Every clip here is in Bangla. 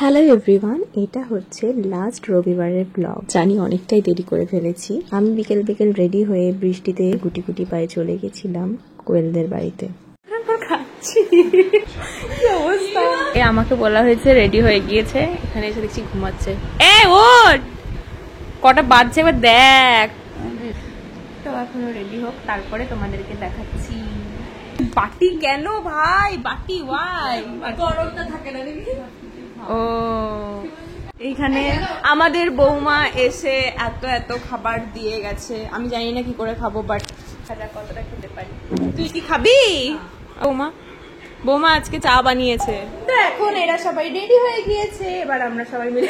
হ্যালো এভরিওয়ান, এটা হচ্ছে লাস্ট রবিবারের ব্লগ। জানি অনেকটাই দেরি করে ফেলেছি। আমি বিকেল বিকেল রেডি হয়ে বৃষ্টিতে গুটি গুটি পায়ে চলে গেছিলাম কোয়েলদের বাড়িতে। আমাকে বলা হয়েছে রেডি হয়ে গিয়েছে, এখানে এসে দেখছি ঘুমাচ্ছে। ওঠ, কটা বাজছে এবার দেখ। তো এখনো রেডি হোক, তারপরে তোমাদেরকে দেখাচ্ছি। বাটি কেন ভাই? বাটি ওয়াই? গরমটা থাকে না দেখি। ও এইখানে আমাদের বৌমা এসে এত এত খাবার দিয়ে গেছে। আমি জানি না কি করে খাবো, বাট কতটা খেতে পারি। তুই কি খাবি? বৌমা আজকে চা বানিয়েছে। তো এখন এরা সবাই রেডি হয়ে গিয়েছে, এবার আমরা সবাই মিলে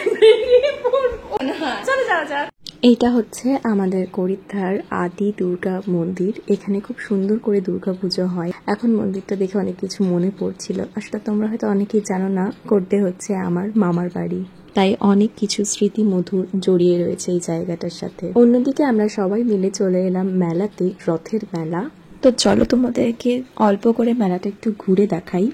চলো যাওয়া যাক। এইটা হচ্ছে আমাদের করিত্থার আদি দুর্গা মন্দির। এখানে খুব সুন্দর করে দুর্গা পুজো হয়। এখন মন্দিরটা দেখে অনেক কিছু মনে পড়ছিল। আসলে তোমরা হয়তো অনেকেই জানো না, করতে হচ্ছে আমার মামার বাড়ি, তাই অনেক কিছু স্মৃতি মধুর জড়িয়ে রয়েছে এই জায়গাটার সাথে। অন্যদিকে আমরা সবাই মিলে চলে এলাম মেলাতে, রথের মেলা। তো চলো তোমাদেরকে অল্প করে মেলাটা একটু ঘুরে দেখাই।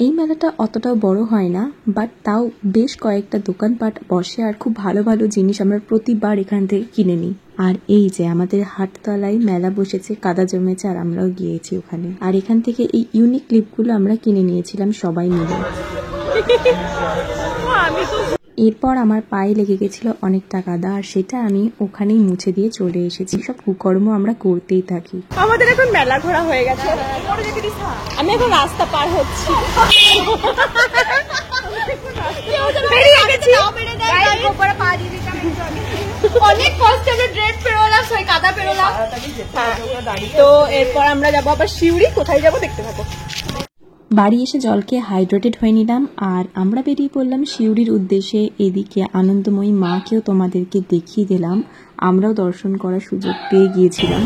এই মেলাটা অতটাও বড় হয় না, বাট তাও বেশ কয়েকটা দোকানপাট বসে আর খুব ভালো ভালো জিনিস আমরা প্রতিবার এখান থেকে কিনে নিই। আর এই যে আমাদের হাটতলায় মেলা বসেছে, কাদা জমেছে, আর আমরাও গিয়েছি ওখানে। আর এখান থেকে এই ইউনিক ক্লিপগুলো আমরা কিনে নিয়েছিলাম সবাই মিলে। এরপর আমার পায়ে লেগে গেছিল অনেকটা কাদা, আর সেটা আমি ওখানেই মুছে দিয়ে চলে এসেছি। সব কুকর্ম আমরা করতেই থাকি। আমাদের এখন মেলা ঘোরা হয়ে গেছে, আমি এখন রাস্তা পার হচ্ছি। অনেক কষ্টে আমরা ড্রেস পেরোলাম, কাদা পেরোলাম। তো এরপর আমরা যাবো আবার শিউরি। কোথায় যাবো দেখতে থাকো। বাড়ি এসে জলকে হাইড্রেটেড হয়ে নিলাম, আর আমরা বেরিয়ে পড়লাম শিউরির উদ্দেশ্যে। এদিকে আনন্দময়ী মাকেও তোমাদেরকে দেখিয়ে দিলাম, আমরাও দর্শন করার সুযোগ পেয়ে গিয়েছিলাম।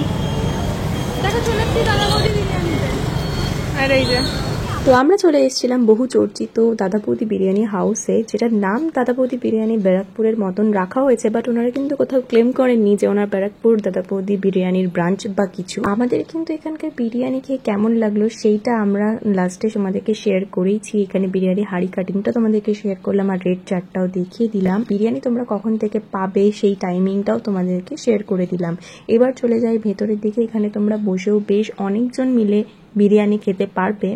তো আমরা চলে এসেছিলাম বহু চর্চিত দাদা বৌদি বিরিয়ানি হাউসে, যেটার নাম দাদা বৌদি বিরিয়ানি ব্যারাকপুরের মতন রাখা হয়েছে, বাট ওনারা কিন্তু কোথাও ক্লেম করেননি যে ওনার ব্যারাকপুর দাদা বৌদি বিরিয়ানির ব্রাঞ্চ বা কিছু। আমাদের কিন্তু এখানকার বিরিয়ানি খেয়ে কেমন লাগলো সেইটা আমরা লাস্টে তোমাদেরকে শেয়ার করেইছি। এখানে বিরিয়ানি হাড়ি কাটিংটা তোমাদেরকে শেয়ার করলাম, আর রেড চারটাও দেখিয়ে দিলাম। বিরিয়ানি তোমরা কখন থেকে পাবে সেই টাইমিংটাও তোমাদেরকে শেয়ার করে দিলাম। এবার চলে যাই ভেতরের দিকে। এখানে তোমরা বসেও বেশ অনেকজন মিলে বিরিয়ানি খেতে পারবে।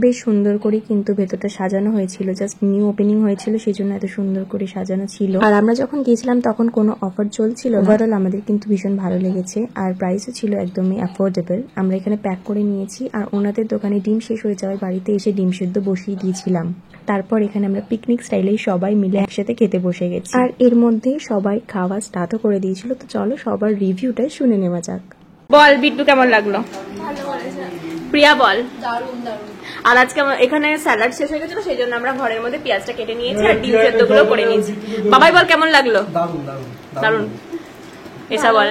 বেশ সুন্দর করে কিন্তু ভেতরটা সাজানো হয়েছিল, জাস্ট নিউ ওপেনিং হয়েছিল, সেই জন্য এত সুন্দর করে সাজানো ছিল। আর আমরা যখন গিয়েছিলাম তখন কোনো অফার চলছিল। ওভারঅল আমাদের কিন্তু ভীষণ ভালো লেগেছে, আর প্রাইসও ছিল একদমই অ্যাফোর্ডেবল। আমরা এখানে প্যাক করে নিয়েছি, আর ওনাদের দোকানে ডিম শেষ হয়ে যাওয়ায় বাড়িতে এসে ডিম সেদ্ধ বসিয়ে দিয়েছিলাম। তারপর এখানে আমরা পিকনিক স্টাইলেই সবাই মিলে একসাথে খেতে বসে গেছি, আর এর মধ্যেই সবাই খাওয়া স্টার্টও করে দিয়েছিল। তো চলো সবার রিভিউটা শুনে নেওয়া যাক। বল বিট্টু, কেমন লাগলো? প্রিয়া বল। আর আজকে এখানে স্যালাড শেষ হয়ে গেছিল, সেই জন্য আমরা ঘরের মধ্যে পেঁয়াজটা কেটে নিয়েছি আর ডিম সেদ্ধ গুলো করে নিয়েছি। বাবাই বল কেমন লাগলো? দারুন। এসা বল।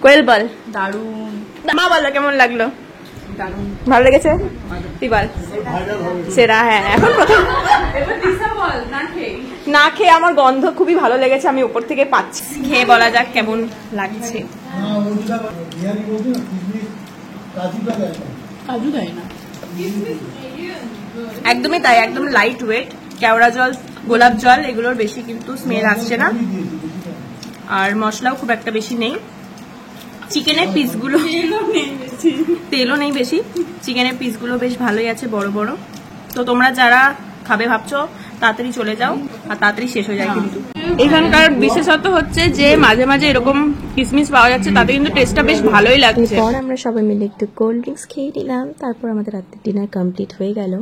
কোয়েল বল। দারুন। মা বলো কেমন লাগলো? দারুন। ভালো লেগেছে? তুই বল। সেরা। হ্যাঁ, এখন প্রথম না খেয়ে আমার গন্ধ খুবই ভালো লেগেছে, আমি উপর থেকে পাচ্ছি। খেয়ে বলা যাক কেমন লাগছে। কাজু দেয় না, একদমই তাই, একদম লাইট ওয়েট। কেওড়া জল, গোলাপ জল এগুলোর বেশি কিন্তু স্মেল আসছে না, আর মশলাও খুব একটা বেশি নেই। চিকেনের পিসগুলো তেলও নেই বেশি। চিকেনের পিসগুলো বেশ ভালোই আছে, বড় বড়। তো তোমরা যারা খাবে ভাবছো তাড়াতাড়ি চলে যাও, আর তাড়াতাড়ি শেষ হয়ে যায়। কিন্তু এখানকার বিশেষত হচ্ছে যে মাঝে মাঝে এরকম কিসমিস পাওয়া যাচ্ছে, তাতে কিন্তু টেস্টটা বেশ ভালোই লাগছে। এরপর আমরা সবাই মিলে একটু কোল্ড ড্রিঙ্কস খেয়ে নিলাম, তারপর আমাদের রাতের ডিনার কমপ্লিট হয়ে গেল।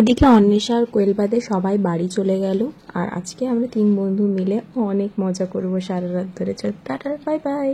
এদিকে অন্বেষা আর কোয়েল বাদে সবাই বাড়ি চলে গেল, আর আজকে আমরা 3 বন্ধু মিলে অনেক মজা করবো সারা রাত ধরে। চল টাটা, বাই বাই।